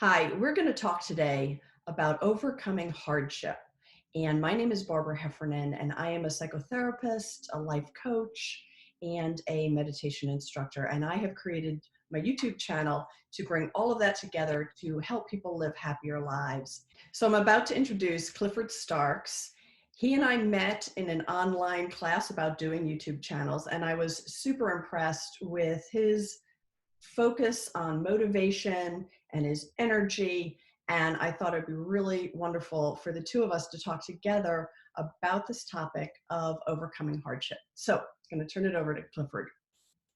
Hi, we're going to talk today about overcoming hardship. And my name is Barbara Heffernan, and I am a psychotherapist, a life coach, and a meditation instructor. And I have created my YouTube channel to bring all of that together to help people live happier lives. So I'm about to introduce Clifford Starks. He and I met in an online class about doing YouTube channels, and I was super impressed with his focus on motivation and his energy. And I thought it'd be really wonderful for the two of us to talk together about this topic of overcoming hardship. So I'm going to turn it over to Clifford.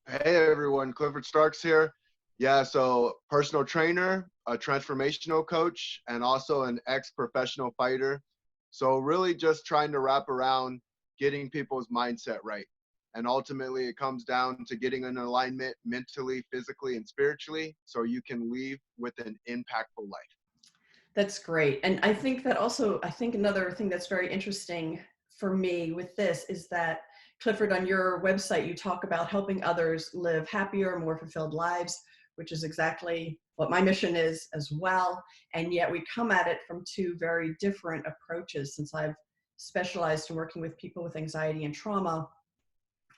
Hey everyone, Clifford Starks here. Yeah, so personal trainer, a transformational coach, and also an ex-professional fighter. So really just trying to wrap around getting people's mindset right. And ultimately it comes down to getting in alignment mentally, physically, and spiritually so you can leave with an impactful life. That's great. And I think that also, I think another thing that's very interesting for me with this is that, Clifford, on your website, you talk about helping others live happier, more fulfilled lives, which is exactly what my mission is as well. And yet we come at it from two very different approaches, since I've specialized in working with people with anxiety and trauma,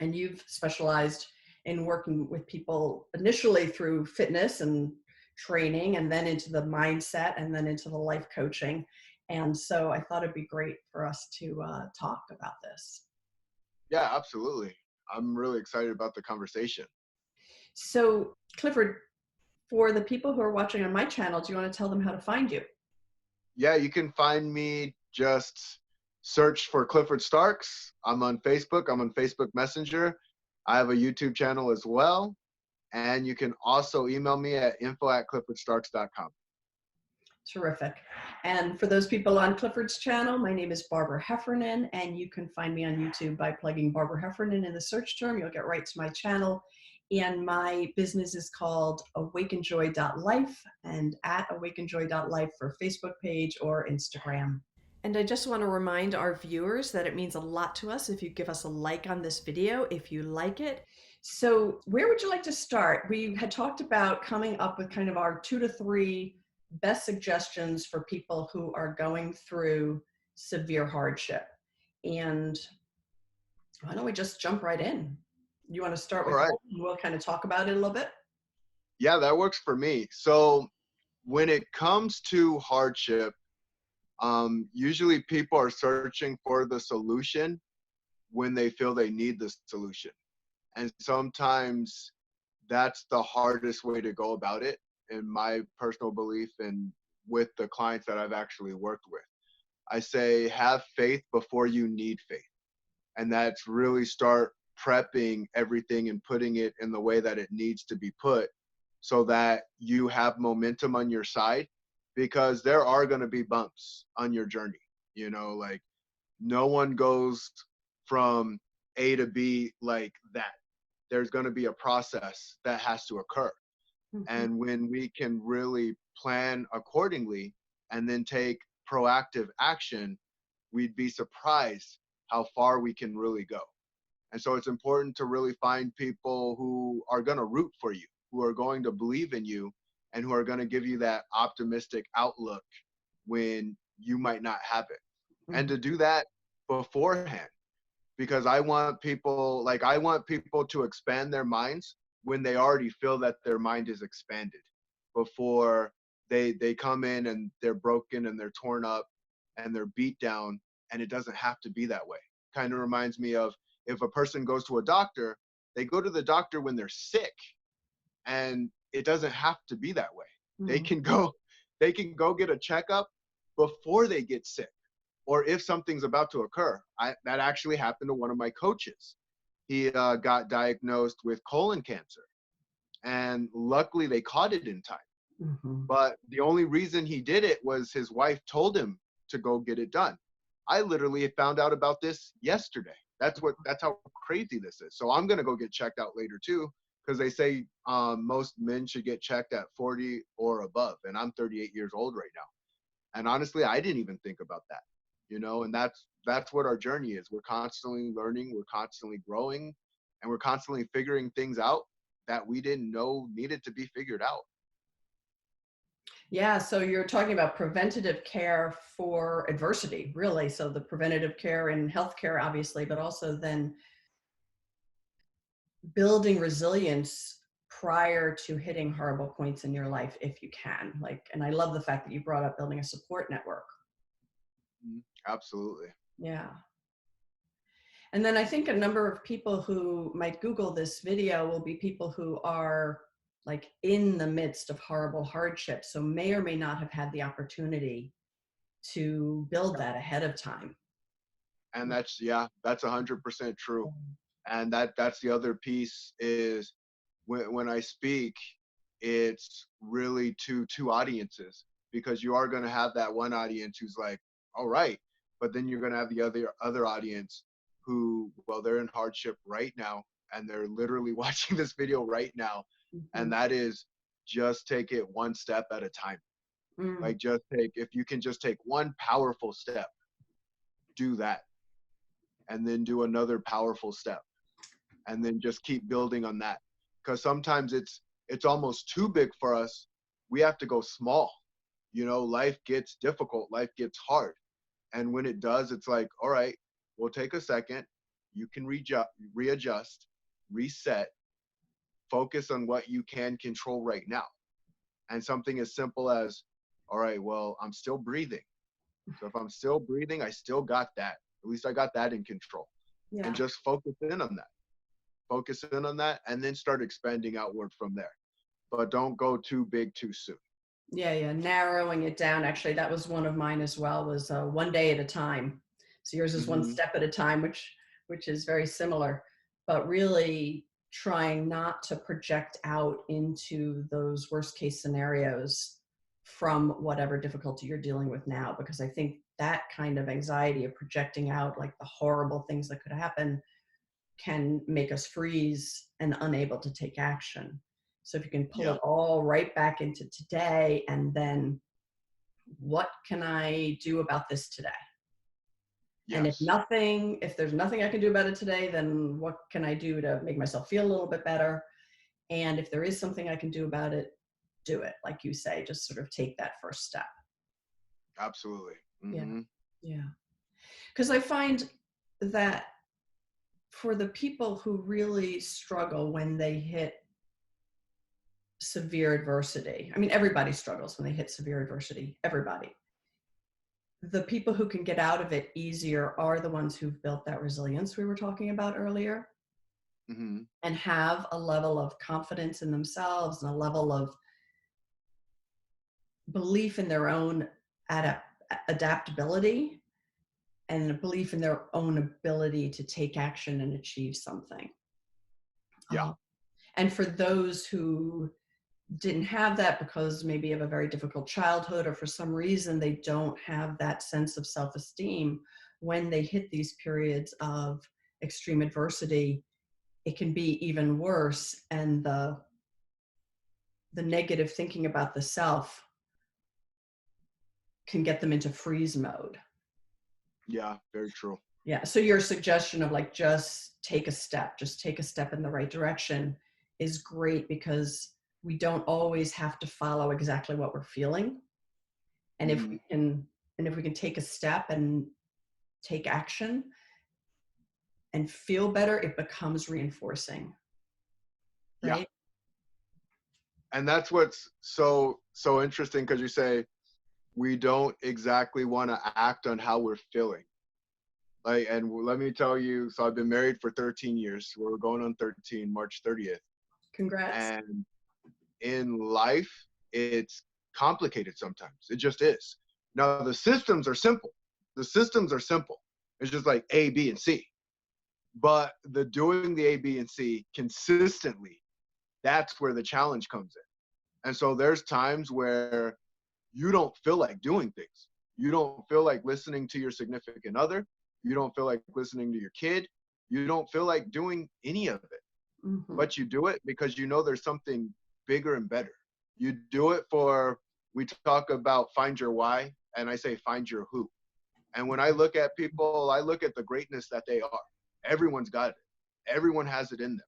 and you've specialized in working with people initially through fitness and training, and then into the mindset, and then into the life coaching. And so I thought it'd be great for us to talk about this. Yeah, absolutely. I'm really excited about the conversation. So, Clifford, for the people who are watching on my channel, do you want to tell them how to find you? Yeah, you can find me, just search for Clifford Starks. I'm on Facebook. I'm on Facebook Messenger. I have a YouTube channel as well. And you can also email me at info@cliffordstarks.com. Terrific. And for those people on Clifford's channel, my name is Barbara Heffernan, and you can find me on YouTube by plugging Barbara Heffernan in the search term. You'll get right to my channel. And my business is called AWAKENJOY.life, and at AWAKENJOY.life for Facebook page or Instagram. And I just want to remind our viewers that it means a lot to us if you give us a like on this video, if you like it. So where would you like to start? We had talked about coming up with kind of our 2 to 3 best suggestions for people who are going through severe hardship. And why don't we just jump right in? You want to start All with right. one, and we'll kind of talk about it a little bit? Yeah, that works for me. So when it comes to hardship, usually people are searching for the solution when they feel they need the solution. And sometimes that's the hardest way to go about it, in my personal belief and with the clients that I've actually worked with. I say have faith before you need faith. And that's really start prepping everything and putting it in the way that it needs to be put so that you have momentum on your side, because there are going to be bumps on your journey. Like no one goes from A to B like that. There's going to be a process that has to occur. Mhm. And when we can really plan accordingly and then take proactive action, we'd be surprised how far we can really go. And so it's important to really find people who are going to root for you, who are going to believe in you, and who are going to give you that optimistic outlook when you might not have it. And Mhm. to do that beforehand, because I want people to expand their minds when they already feel that their mind is expanded, before they come in and they're broken and they're torn up and they're beat down. And it doesn't have to be that way. Kind of reminds me of, if a person goes to a doctor, they go to the doctor when they're sick, and it doesn't have to be that way. They Mhm. can go they can go get a checkup before they get sick, or if something's about to occur. That actually happened to one of my coaches. He got diagnosed with colon cancer, and luckily they caught it in time. Mhm. But the only reason he did it was his wife told him to go get it done. I literally found out about this yesterday. That's how crazy this is. So I'm gonna go get checked out later too, because they say most men should get checked at 40 or above, and I'm 38 years old right now. And honestly, I didn't even think about that. And that's what our journey is. We're constantly learning, we're constantly growing, and we're constantly figuring things out that we didn't know needed to be figured out. Yeah, so you're talking about preventative care for adversity, really. So the preventative care in healthcare, obviously, but also then building resilience prior to hitting horrible points in your life if you can. Like, and I love the fact that you brought up building a support network. Mhm. Absolutely. Yeah. And then I think a number of people who might Google this video will be people who are like in the midst of horrible hardship, so may or may not have had the opportunity to build that ahead of time. And that's, yeah, that's 100% true. And that's the other piece is when I speak, it's really to two audiences, because you are going to have that one audience who's like, all right, but then you're going to have the other audience who, well, they're in hardship right now and they're literally watching this video right now. Mhm. And that is, just take it one step at a time. Mm. Like, just take, if you can just take one powerful step, do that, and then do another powerful step, and then just keep building on that, because sometimes it's almost too big for us. We have to go small. Life gets difficult, life gets hard, and when it does, it's like, all right, we'll take a second. You can readjust, reset, focus on what you can control right now. And something as simple as, all right, well, I'm still breathing, so if I'm still breathing, I still got that. At least I got that in control. And Yeah. just focus in on that, and then start expanding outward from there. But don't go too big too soon. Yeah, yeah. Narrowing it down. Actually, that was one of mine as well, was one day at a time. So yours is one Hmm. step at a time, which is very similar, but really trying not to project out into those worst case scenarios from whatever difficulty you're dealing with now, because I think that kind of anxiety of projecting out like the horrible things that could happen can make us freeze and unable to take action. So if you can pull Yeah. it all right back into today, and then what can I do about this today? And Yes. if there's nothing I can do about it today, then what can I do to make myself feel a little bit better? And if there is something I can do about it, do it. Like you say, just sort of take that first step. Absolutely. Yeah. Hmm. Yeah. Because I find that for the people who really struggle when they hit severe adversity. I mean, everybody struggles when they hit severe adversity, everybody. The people who can get out of it easier are the ones who've built that resilience we were talking about earlier, Hmm. and have a level of confidence in themselves and a level of belief in their own adaptability and a belief in their own ability to take action and achieve something. Yeah. Um, and for those who didn't have that because maybe of a very difficult childhood, or for some reason they don't have that sense of self-esteem, when they hit these periods of extreme adversity, it can be even worse, and the negative thinking about the self can get them into freeze mode. Yeah. Very true. Yeah, so your suggestion of like just take a step in the right direction is great, because we don't always have to follow exactly what we're feeling. And if Hmm. we can, take a step and take action and feel better, it becomes reinforcing, Yeah. right? And that's what's so interesting, because you say we don't exactly want to act on how we're feeling. Like, and let me tell you, so I've been married for 13 years. We're going on 13, March 30th. Congrats. And in life, it's complicated sometimes. It just is. Now, the systems are simple. The systems are simple. It's just like A, B, and C. But the doing the A, B, and C consistently, that's where the challenge comes in. And so there's times where you don't feel like doing things. You don't feel like listening to your significant other. You don't feel like listening to your kid. You don't feel like doing any of it. Hmm. But you do it because you know there's something bigger and better. You do it for, we talk about find your why, and I say find your who. And when I look at people, I look at the greatness that they are. Everyone's got it. Everyone has it in them.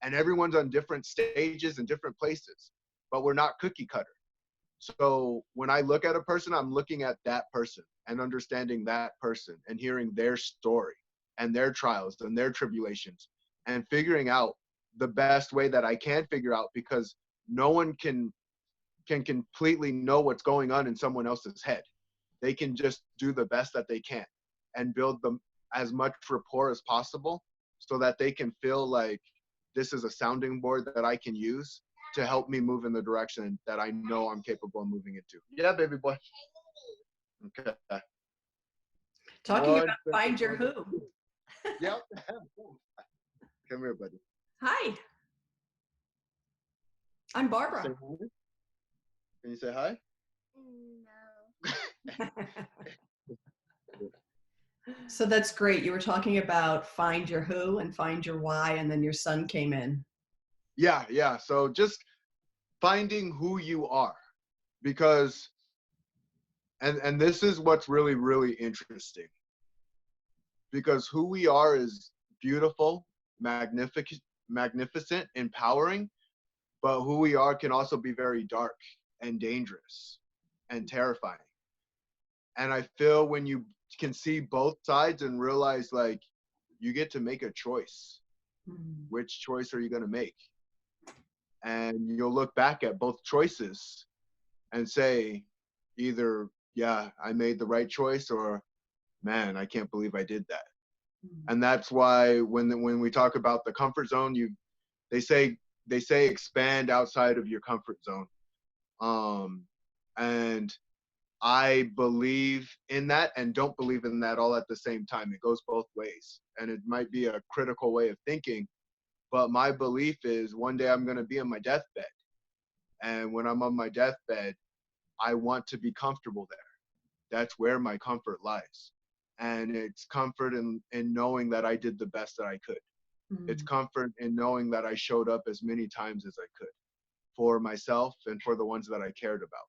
And everyone's on different stages and different places. But we're not cookie cutter. So when I look at a person, I'm looking at that person and understanding that person and hearing their story and their trials and their tribulations and figuring out the best way that I can figure out, because no one can completely know what's going on in someone else's head. They can just do the best that they can and build them as much rapport as possible so that they can feel like this is a sounding board that I can use to help me move in the direction that I know I'm capable of moving into. Yeah, baby boy. Okay. Talking about find your who. Yep. Come here, buddy. Hi, I'm Barbara. Say hi. Can you say hi? No. So that's great. You were talking about find your who and find your why, and then your son came in. Yeah. So just finding who you are, because and this is what's really, really interesting, because who we are is beautiful, magnificent, empowering, but who we are can also be very dark and dangerous and terrifying. And I feel when you can see both sides and realize, like, you get to make a choice. Which choice are you going to make? And you'll look back at both choices and say, either, yeah, I made the right choice, or, man, I can't believe I did that. And that's why when we talk about the comfort zone, they say expand outside of your comfort zone. And I believe in that and don't believe in that all at the same time. It goes both ways. And it might be a critical way of thinking, but my belief is one day I'm going to be on my deathbed. And when I'm on my deathbed, I want to be comfortable there. That's where my comfort lies. And it's comfort in knowing that I did the best that I could. It's comfort in knowing that I showed up as many times as I could for myself and for the ones that I cared about.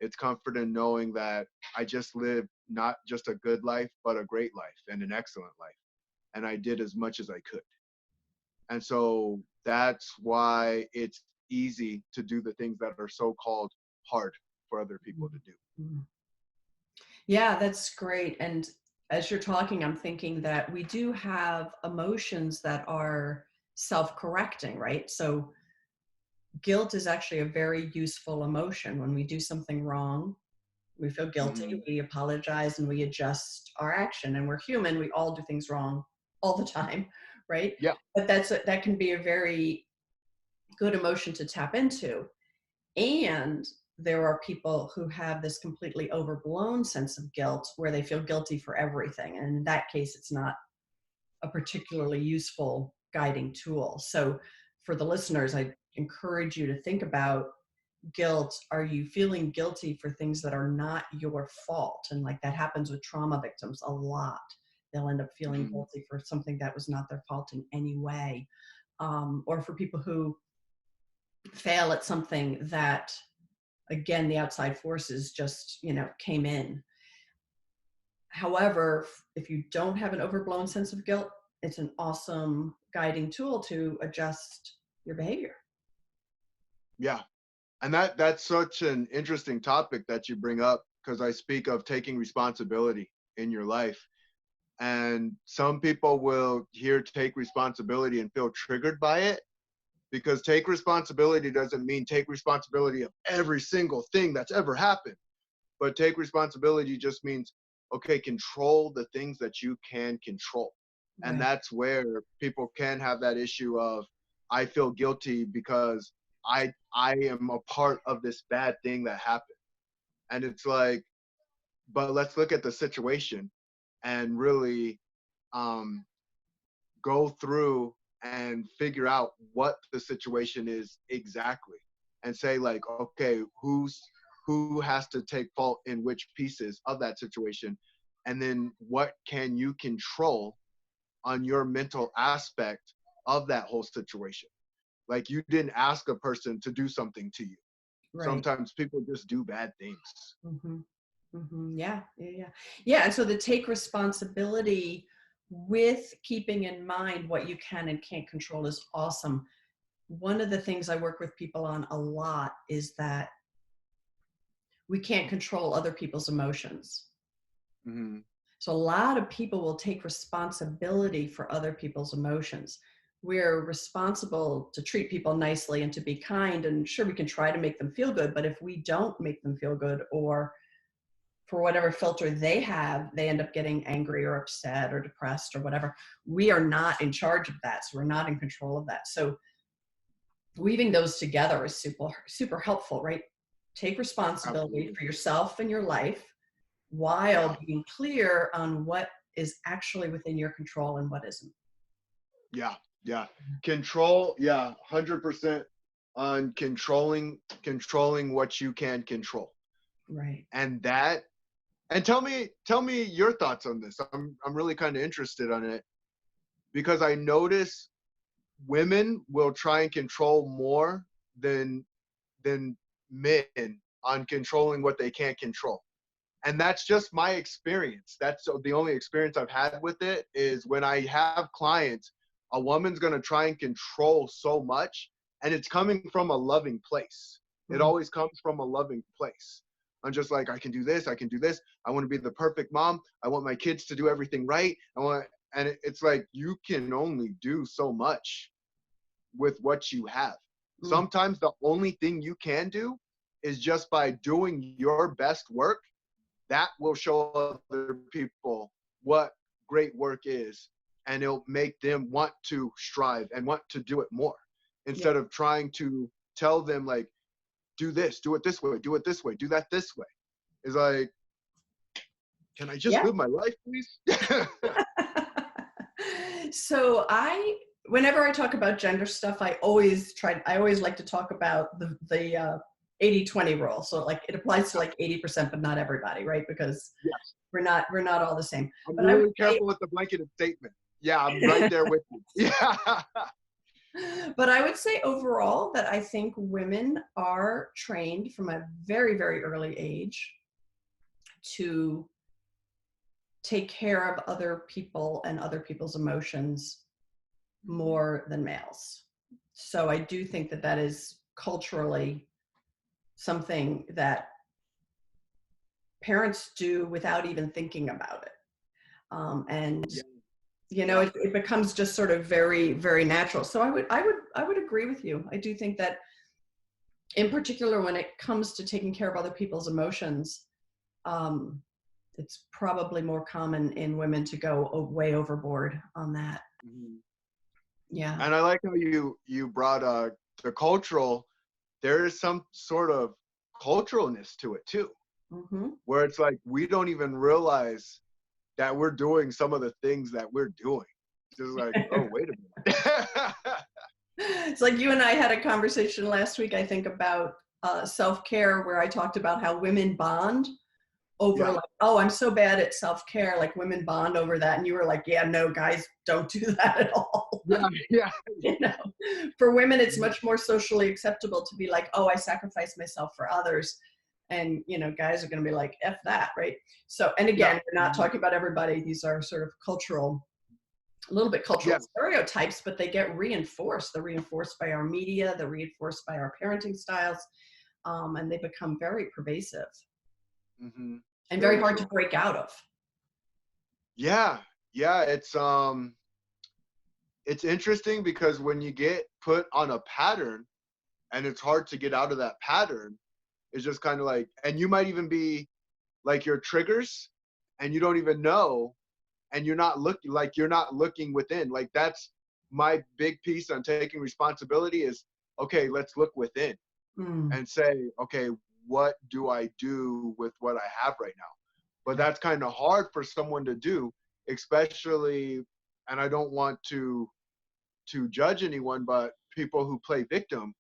It's comfort in knowing that I just lived not just a good life, but a great life and an excellent life. And I did as much as I could. And so that's why it's easy to do the things that are so-called hard for other people to do. Yeah, that's great. And as you're talking, I'm thinking that we do have emotions that are self-correcting, right? So guilt is actually a very useful emotion. When we do something wrong, we feel guilty, we apologize, and we adjust our action. And we're human, we all do things wrong all the time, right? Yeah. But that can be a very good emotion to tap into. And there are people who have this completely overblown sense of guilt where they feel guilty for everything. And in that case, it's not a particularly useful guiding tool. So for the listeners, I encourage you to think about guilt. Are you feeling guilty for things that are not your fault? And like that happens with trauma victims a lot. They'll end up feeling guilty for something that was not their fault in any way. Or for people who fail at something that, again, the outside forces just, came in. However, if you don't have an overblown sense of guilt, it's an awesome guiding tool to adjust your behavior. Yeah. And that's such an interesting topic that you bring up, because I speak of taking responsibility in your life. And some people will hear take responsibility and feel triggered by it, because take responsibility doesn't mean take responsibility of every single thing that's ever happened. But take responsibility just means, okay, control the things that you can control. Right. And that's where people can have that issue of, I feel guilty because I am a part of this bad thing that happened. And it's like, but let's look at the situation and really go through and figure out what the situation is exactly, and say, like, okay, who has to take fault in which pieces of that situation, and then what can you control on your mental aspect of that whole situation. Like, you didn't ask a person to do something to you. Right. Sometimes people just do bad things. Yeah. And so to take responsibility with keeping in mind what you can and can't control is awesome. One of the things I work with people on a lot is that we can't control other people's emotions. Mm-hmm. So a lot of people will take responsibility for other people's emotions. We're responsible to treat people nicely and to be kind, and sure, we can try to make them feel good, but if we don't make them feel good, or for whatever filter they have, they end up getting angry or upset or depressed or whatever. We are not in charge of that. So we're not in control of that. So weaving those together is super, super helpful, right? Take responsibility Absolutely. for yourself and your life Yeah. while being clear on what is actually within your control and what isn't. Yeah. Yeah. Control. Yeah. 100% on controlling what you can control. Right. And that, and tell me your thoughts on this. I'm really kind of interested on it because I notice women will try and control more than men on controlling what they can't control. And that's just my experience. That's the only experience I've had with it is when I have clients, a woman's going to try and control so much, and it's coming from a loving place. It Mhm. always comes from a loving place. I'm just like, I can do this, I can do this. I want to be the perfect mom. I want my kids to do everything right. And it's like you can only do so much with what you have. Mm. Sometimes the only thing you can do is just by doing your best work that will show other people what great work is, and it'll make them want to strive and want to do it more Yeah. instead of trying to tell them like, do this, do it this way, do it this way, do that this way. It's like, can I just Yeah. live my life, please? So whenever I talk about gender stuff, I always like to talk about the 80-20 rule. So like it applies to like 80%, but not everybody, right? Because Yes, we're not all the same. I'm But I would really say, careful with the blanketed statement. Yeah, I'm right there with you. Yeah. but I would say overall that I think women are trained from a very, very early age to take care of other people and other people's emotions more than males. So I do think that that is culturally something that parents do without even thinking about it. And Yeah, you know, yeah. it becomes just sort of very, very natural. So I would agree with you. I do think that in particular, when it comes to taking care of other people's emotions, um, it's probably more common in women to go way overboard on that. Mhm. Yeah. And I like how you brought the cultural. There is some sort of culturalness to it too, Hmm. where it's like we don't even realize that we're doing some of the things that we're doing. Just like, oh, wait a minute. It's like you and I had a conversation last week, I think, about self-care, where I talked about how women bond over Yeah, like, oh, I'm so bad at self-care, like women bond over that. And you were like, yeah, no, guys don't do that at all. yeah, yeah. You know, for women, it's much more socially acceptable to be like, oh, I sacrifice myself for others. And, you know, guys are going to be like, F that, right? So, and Yeah, again, we're not talking about everybody. These are sort of cultural, a little bit cultural yeah. stereotypes, but they get reinforced. They're reinforced by our media, they're reinforced by our parenting styles, and they become very pervasive Hmm. and very Very hard to true. break out of. Yeah, yeah. It's interesting because when you get put on a pattern and it's hard to get out of that pattern, it's just kind of like, and you might even be like your triggers and you don't even know, and you're not looking within. Like that's my big piece on taking responsibility is, okay, let's look within Mm, and say, okay, what do I do with what I have right now? But that's kind of hard for someone to do, especially, and I don't want to judge anyone, but people who play victim,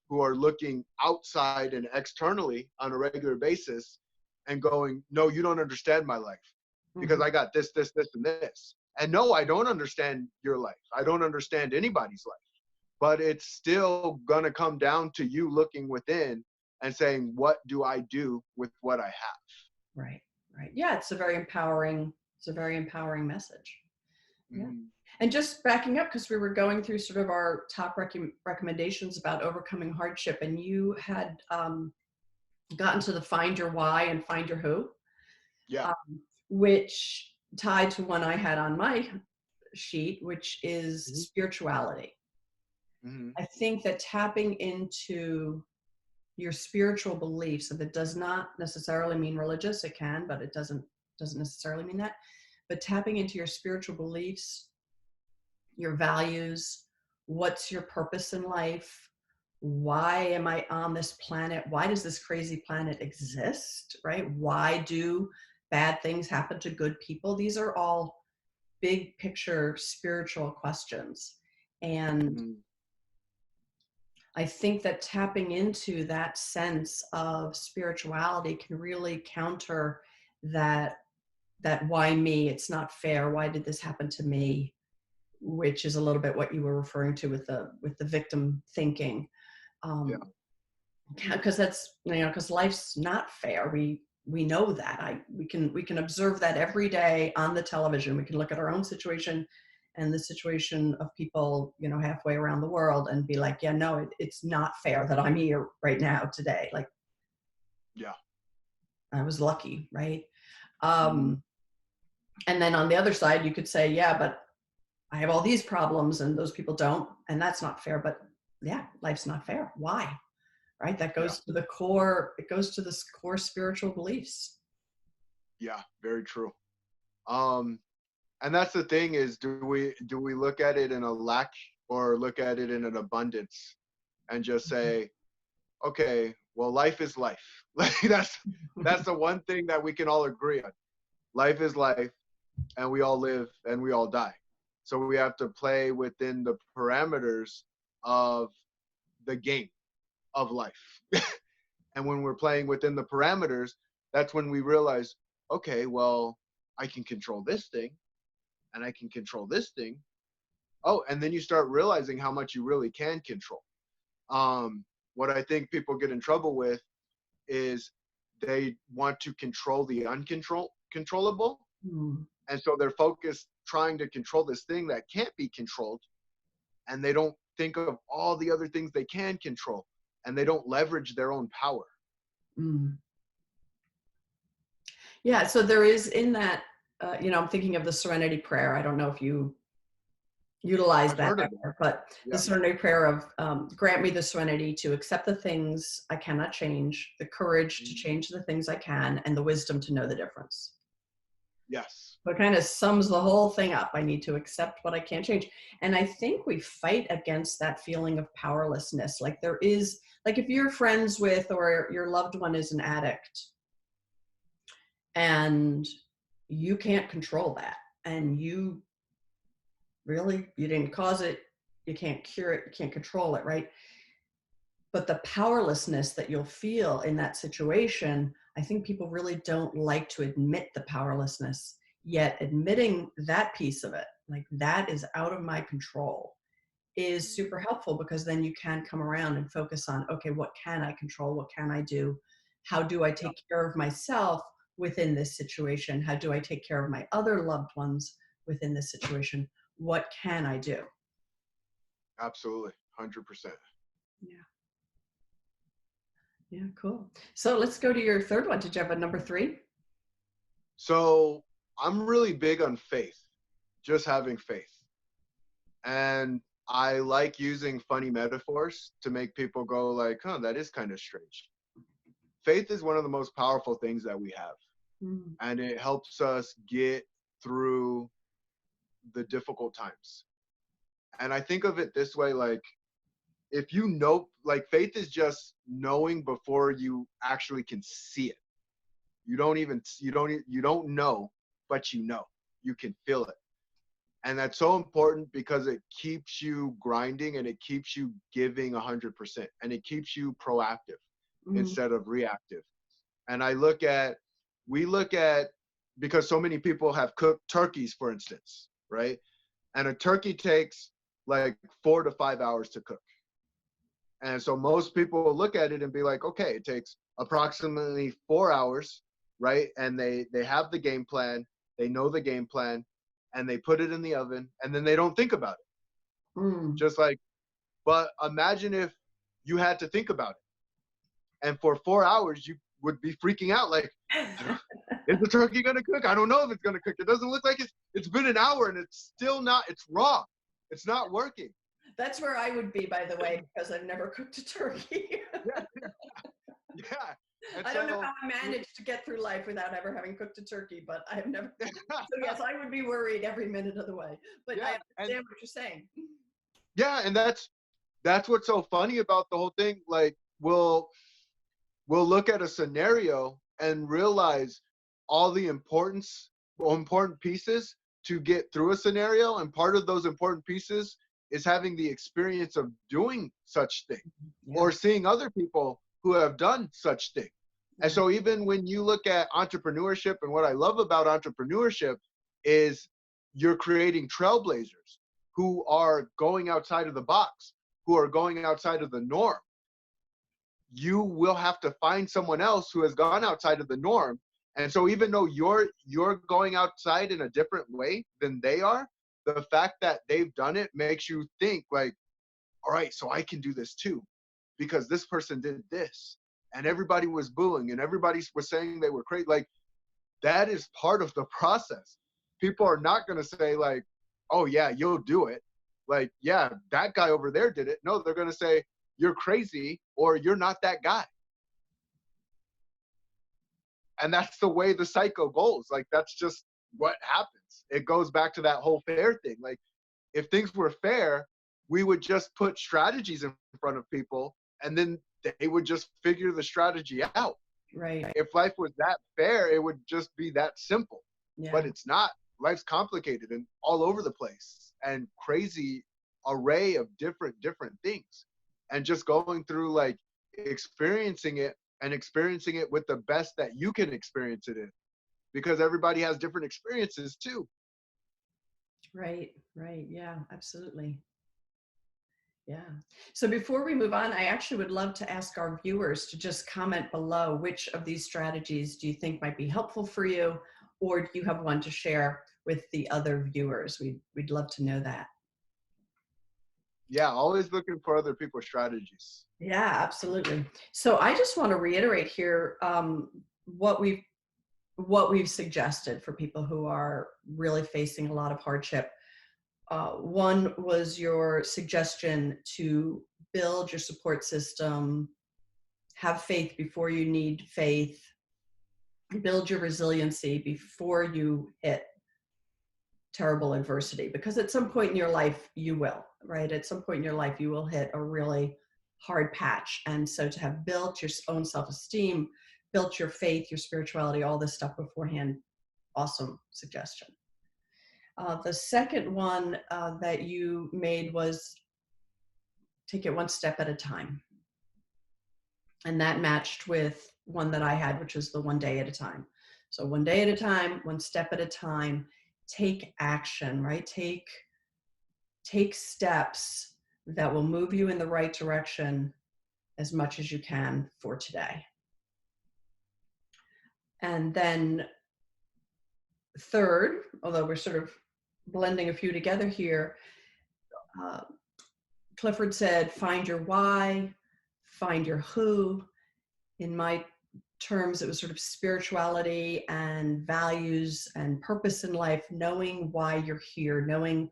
who are looking outside and externally on a regular basis and going, no, you don't understand my life because mhm. I got this, this, this, and this. And no, I don't understand your life. I don't understand anybody's life. But it's still going to come down to you looking within and saying, what do I do with what I have? Right, right. Yeah, it's a very empowering message. Yeah. Mm-hmm. And just backing up, because we were going through sort of our top recommendations about overcoming hardship, and you had got into the find your why and find your who, Yeah. which tied to one I had on my sheet, which is Hmm. spirituality. Hmm. I think that tapping into your spiritual beliefs, if it does not necessarily mean religious, it can, but it doesn't necessarily mean that. But tapping into your spiritual beliefs, your values, what's your purpose in life? Why am I on this planet? Why does this crazy planet exist? Right? Why do bad things happen to good people? These are all big picture spiritual questions. And Hmm. I think that tapping into that sense of spirituality can really counter that why me, it's not fair, why did this happen to me, which is a little bit what you were referring to with the victim thinking. Yeah. Because that's, because life's not fair. We know that. We can observe that every day on the television. We can look at our own situation and the situation of people, halfway around the world and be like, yeah, no, it's not fair that I'm here right now today. Like, Yeah. I was lucky, right? Hmm. um and then on the other side you could say, yeah, but I have all these problems and those people don't, and that's not fair. But yeah, life's not fair. Why? Right? That Yeah. goes to the core. It goes to the core spiritual beliefs. Yeah. Very true. Um, and that's the thing is, do we look at it in a lack or look at it in an abundance and just say, okay, well, life is life. Like that's the one thing that we can all agree on. Life is life, and we all live and we all die. So we have to play within the parameters of the game of life. And when we're playing within the parameters, that's when we realize, okay, well, I can control this thing and I can control this thing. Oh, and then you start realizing how much you really can control. What I think people get in trouble with is they want to control the uncontrollable. Mm, And so they're focused trying to control this thing that can't be controlled. And they don't think of all the other things they can control. And they don't leverage their own power. mm. Yeah. So there is in that. I'm thinking of the Serenity Prayer. I don't know if you utilize I've that heard of it. ever, but the Yeah. Serenity Prayer of grant me the serenity to accept the things I cannot change, the courage to Mhm. change the things I can, and the wisdom to know the difference. Yes. So it kind of sums the whole thing up. I need to accept what I can't change. And I think we fight against that feeling of powerlessness. Like there is, like if you're friends with or your loved one is an addict and you can't control that, and you didn't cause it, you can't cure it, you can't control it, right? But the powerlessness that you'll feel in that situation, I think people really don't like to admit the powerlessness. Yet admitting that piece of it, like that is out of my control, is Mhm. super helpful, because then you can come around and focus on, okay, what can I control? What can I do? How do I Yeah. take care of myself within this situation? How do I take care of my other loved ones within this situation? What can I do? Absolutely. 100%. Yeah. Yeah, cool. So let's go to your third one. Did you have a number three? So I'm really big on faith, just having faith. And I like using funny metaphors to make people go like, huh, that is kind of strange. Faith is one of the most powerful things that we have. Mm, And it helps us get through the difficult times. And I think of it this way, like if you know, like faith is just knowing before you actually can see it. You don't know, but you know. You can feel it. And that's so important because it keeps you grinding and it keeps you giving 100% and it keeps you proactive mm, instead of reactive. And we look at because so many people have cooked turkeys, for instance, right? And a turkey takes like 4 to 5 hours to cook. And so most people will look at it and be like, okay, it takes approximately 4 hours, right? And they have the game plan, they know the game plan, and they put it in the oven, and then they don't think about it. mm, Just like, but imagine if you had to think about it. And for 4 hours, you would be freaking out like, is the turkey gonna cook? I don't know if it's gonna cook. It doesn't look like it's been an hour and it's still not, it's raw. It's not working. That's where I would be, by the way, because I've never cooked a turkey. Yeah. Yeah. And I don't know so, how I managed to get through life without ever having cooked a turkey, but I have never. So yes, I would be worried every minute of the way. But yeah, I and understand what you're saying. yeah, and that's what's so funny about the whole thing. Like, we'll look at a scenario and realize all the important pieces to get through a scenario, and part of those important pieces is having the experience of doing such thing Yeah. or seeing other people who have done such thing. And so even when you look at entrepreneurship, and what I love about entrepreneurship is you're creating trailblazers who are going outside of the box, who are going outside of the norm. You will have to find someone else who has gone outside of the norm. And so even though you're going outside in a different way than they are, the fact that they've done it makes you think like, all right, so I can do this too, because this person did this and everybody was booing and everybody was saying they were crazy. Like, that is part of the process. People are not going to say like, oh yeah, you'll do it. Like, yeah, that guy over there did it. No, they're going to say, you're crazy or you're not that guy. And that's the way the cycle goes. Like, that's just what happens. It goes back to that whole fair thing. Like, if things were fair, we would just put strategies in front of people and then they would just figure the strategy out. Right. If life was that fair, it would just be that simple. Yeah. But it's not. Life's complicated and all over the place and crazy array of different things. And just going through like experiencing it and experiencing it with the best that you can experience it in, because everybody has different experiences too. Right. Right. Yeah, absolutely. Yeah. So before we move on, I actually would love to ask our viewers to just comment below which of these strategies do you think might be helpful for you, or do you have one to share with the other viewers? We'd love to know that. Yeah, always looking for other people's strategies. Yeah, absolutely. So I just want to reiterate here what we've suggested for people who are really facing a lot of hardship. One was your suggestion to build your support system, have faith before you need faith, build your resiliency before you hit terrible adversity, because at some point in your life you will, right? At some point in your life you will hit a really hard patch. And so to have built your own self-esteem, built your faith, your spirituality, all this stuff beforehand, awesome suggestion. The second one that you made was take it one step at a time. And that matched with one that I had, which was the 1 day at a time. So 1 day at a time, one step at a time, take action, right? Take steps that will move you in the right direction as much as you can for today. And then third, although we're sort of blending a few together here, Clifford said, find your why, find your who. In my terms, it was sort of spirituality and values and purpose in life, knowing why you're here, knowing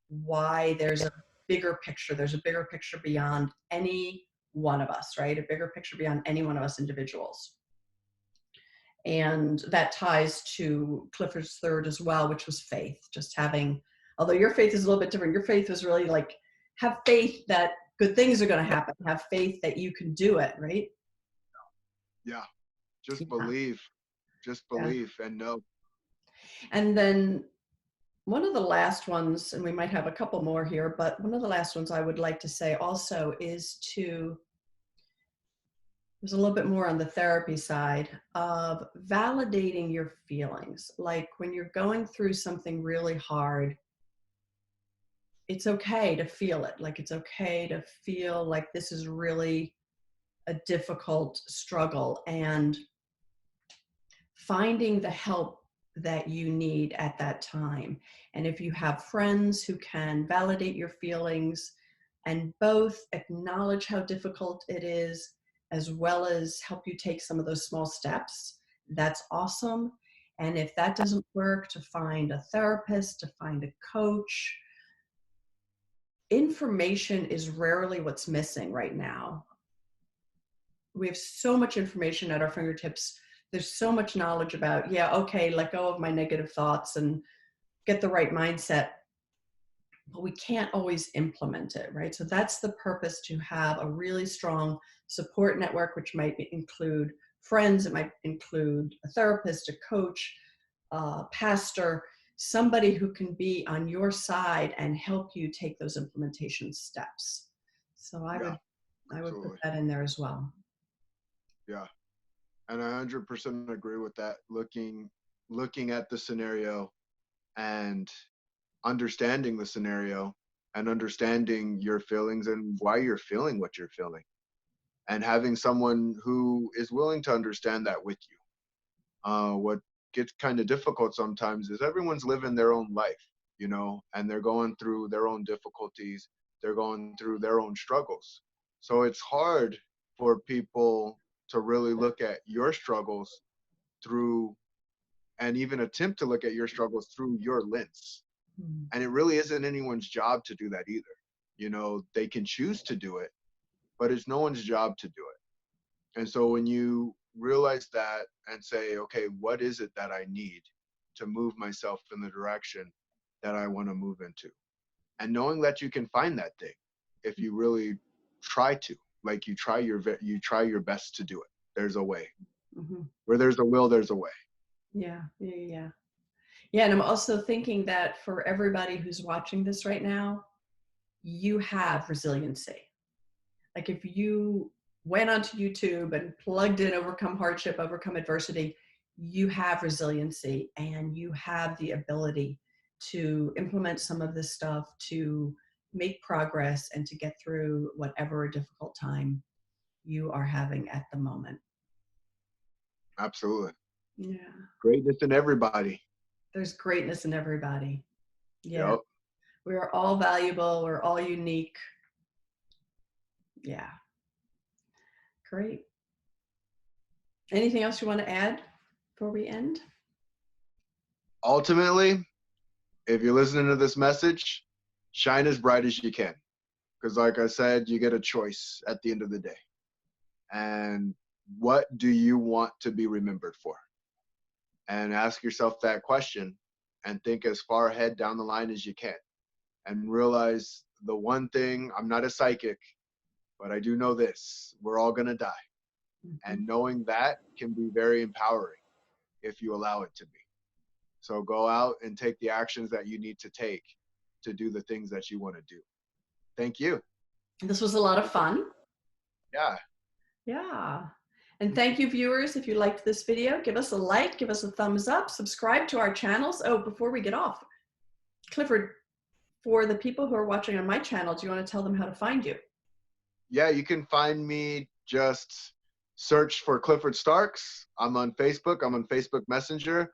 why there's a bigger picture. There's a bigger picture beyond any one of us, right? A bigger picture beyond any one of us individuals. And that ties to Clifford's third as well, which was faith. Just having, although your faith is a little bit different, your faith was really like, have faith that good things are going to happen. Have faith that you can do it, right? Yeah. Just believe. Just believe and know. And then one of the last ones, and we might have a couple more here, but one of the last ones I would like to say also is to, there's a little bit more on the therapy side of validating your feelings. Like when you're going through something really hard, it's okay to feel it. Like it's okay to feel like this is really a difficult struggle, and finding the help that you need at that time. And if you have friends who can validate your feelings and both acknowledge how difficult it is as well as help you take some of those small steps, that's awesome. And if that doesn't work, to find a therapist, to find a coach. Information is rarely what's missing right now. We have so much information at our fingertips. There's so much knowledge about, yeah, okay, let go of my negative thoughts and get the right mindset, but we can't always implement it, right? So that's the purpose, to have a really strong support network, which might include friends, it might include a therapist, a coach, a pastor, somebody who can be on your side and help you take those implementation steps. So I Yeah, would put absolutely. that in there as well. Yeah. And I 100% agree with that. Looking at the scenario and understanding the scenario and understanding your feelings and why you're feeling what you're feeling, and having someone who is willing to understand that with you. What gets kind of difficult sometimes is everyone's living their own life, and they're going through their own difficulties, they're going through their own struggles. So it's hard for people to really look at your struggles through, and even attempt to look at your struggles through your lens. Mm. And it really isn't anyone's job to do that either. They can choose to do it, but it's no one's job to do it. And so when you realize that and say, okay, what is it that I need to move myself in the direction that I want to move into? And knowing that you can find that thing if you really try to, like you try your best to do it. There's a way. Mm-hmm. Where there's a will, there's a way. Yeah, yeah, yeah. Yeah, and I'm also thinking that for everybody who's watching this right now, you have resiliency. Like if you went onto YouTube and plugged in Overcome Hardship, Overcome Adversity, you have resiliency and you have the ability to implement some of this stuff, to make progress and to get through whatever difficult time you are having at the moment. Absolutely. Yeah. Greatness in everybody. There's greatness in everybody. Yeah. Yep. We are all valuable. We're all unique. Yeah. Great. Anything else you want to add before we end? Ultimately, if you're listening to this message, shine as bright as you can. Because like I said, you get a choice at the end of the day. And what do you want to be remembered for? And ask yourself that question and think as far ahead down the line as you can. And realize the one thing, I'm not a psychic, but I do know this: we're all going to die. Mm-hmm. And knowing that can be very empowering if you allow it to be. So go out and take the actions that you need to take to do the things that you want to do. Thank you. This was a lot of fun. Yeah. Yeah. And thank you, viewers. If you liked this video, give us a like, give us a thumbs up, subscribe to our channels. Oh, before we get off, Clifford, for the people who are watching on my channel, do you want to tell them how to find you? Yeah, you can find me, just search for Clifford Starks. I'm on Facebook. I'm on Facebook Messenger.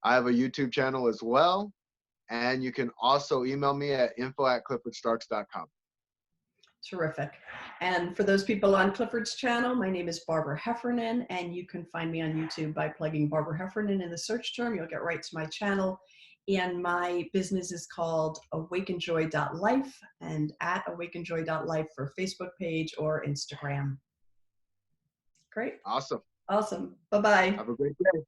I have a YouTube channel as well. And you can also email me at info@cliffordstarks.com. Terrific. And for those people on Clifford's channel, my name is Barbara Heffernan, and you can find me on YouTube by plugging Barbara Heffernan in the search term. You'll get right to my channel. And my business is called AWAKENJOY.life, and at AWAKENJOY.life for Facebook page or Instagram. Great. Awesome. Awesome. Bye-bye. Have a great day.